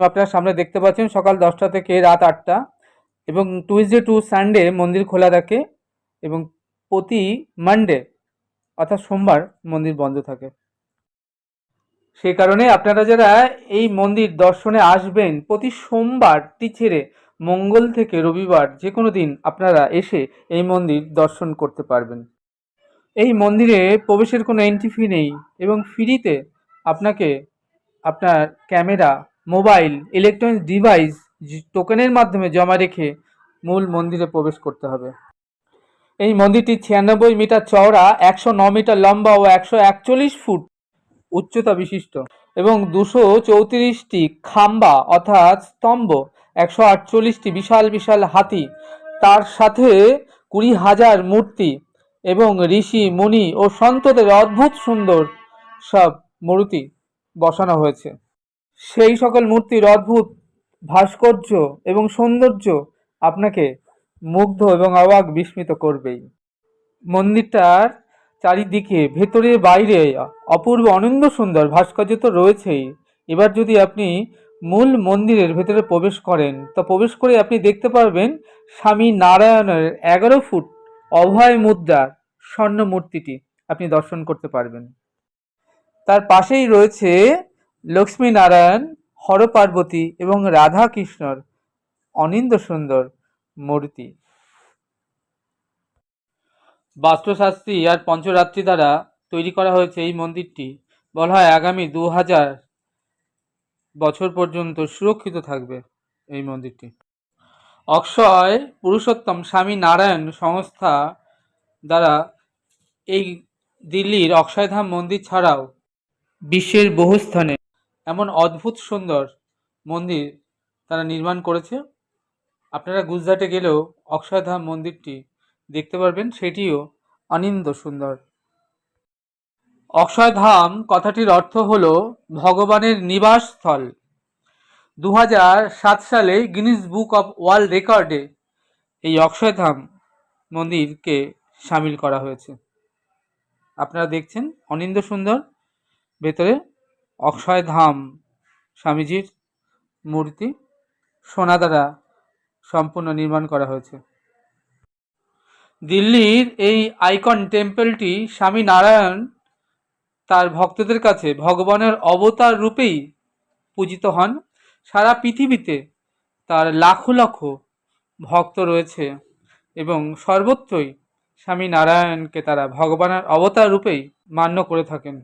আপনার সামনে দেখতে পাচ্ছেন সকাল 10টা থেকে রাত 8টা এবং টুইসডে টু সানডে মন্দির খোলা থাকে এবং প্রতি মানডে অর্থাৎ সোমবার মন্দির বন্ধ থাকে। সেই কারণে আপনারা যারা এই মন্দির দর্শনে আসবেন প্রতি সোমবারটি ছেড়ে মঙ্গল থেকে রবিবার যে কোনো দিন আপনারা এসে এই মন্দির দর্শন করতে পারবেন। এই মন্দিরে প্রবেশের কোনো এন্ট্রি ফি নেই এবং ফ্রিতে আপনাকে আপনার ক্যামেরা, মোবাইল, ইলেকট্রনিক্স ডিভাইস টোকেনের মাধ্যমে জমা রেখে মূল মন্দিরে প্রবেশ করতে হবে। এই মন্দিরটি 96 মিটার চওড়া, 109 মিটার লম্বা ও 141 ফুট উচ্চতা বিশিষ্ট এবং 234টি খাম্বা অর্থাৎ স্তম্ভ, 148টি বিশাল বিশাল হাতি, তার সাথে 20,000 মূর্তি এবং ঋষি মুনি ও সন্তদের অদ্ভুত সুন্দর সব মূর্তি বসানো হয়েছে। সেই সকল মূর্তির অদ্ভুত ভাস্কর্য এবং সৌন্দর্য আপনাকে মুগ্ধ এবং অবাক বিস্মিত করবেই। মন্দিরটার চারিদিকে ভেতরে বাইরে অপূর্ব অনন্য সুন্দর ভাস্কর্য তো রয়েছেই। এবার যদি আপনি মূল মন্দিরের ভেতরে প্রবেশ করেন তো প্রবেশ করে আপনি দেখতে পারবেন স্বামী নারায়ণের 11 ফুট অভয় মুদ্রার স্বর্ণ মূর্তিটি আপনি দর্শন করতে পারবেন। তার পাশেই রয়েছে লক্ষ্মী নারায়ণ, হরপার্বতী এবং রাধা কৃষ্ণর অনিন্দ্য সুন্দর মূর্তি। বাস্তুশাস্ত্রী আর পঞ্চরাত্রি দ্বারা তৈরি করা হয়েছে এই মন্দিরটি। বলা হয় আগামী 2000 বছর পর্যন্ত সুরক্ষিত থাকবে এই মন্দিরটি। অক্ষয় পুরুষোত্তম স্বামী নারায়ণ সংস্থা দ্বারা এই দিল্লির অক্ষয়ধাম মন্দির ছাড়াও বিশ্বের বহু স্থানে এমন অদ্ভুত সুন্দর মন্দির তারা নির্মাণ করেছে। আপনারা গুজরাটে গেলেও অক্ষয়ধাম মন্দিরটি দেখতে পারবেন, সেটিও অনিন্দ্য সুন্দর। অক্ষয়ধাম কথাটির অর্থ হল ভগবানের নিবাস স্থল। 2007 সালে গিনিস বুক অফ ওয়ার্ল্ড রেকর্ডে এই অক্ষয়ধাম মন্দিরকে সামিল করা হয়েছে। আপনারা দেখছেন অনিন্দ্য সুন্দর ভেতরে অক্ষয়ধাম স্বামীজির মূর্তি সোনা দ্বারা সম্পূর্ণ নির্মাণ করা হয়েছে। দিল্লির এই আইকন টেম্পলটি স্বামী নারায়ণ তার ভক্তদের কাছে ভগবানের অবতার রূপেই পূজিত হন। সারা পৃথিবীতে তার লাখো লাখো ভক্ত রয়েছে এবং সর্বত্রই স্বামী নারায়ণকে তারা ভগবানের অবতার রূপেই মান্য করে থাকেন।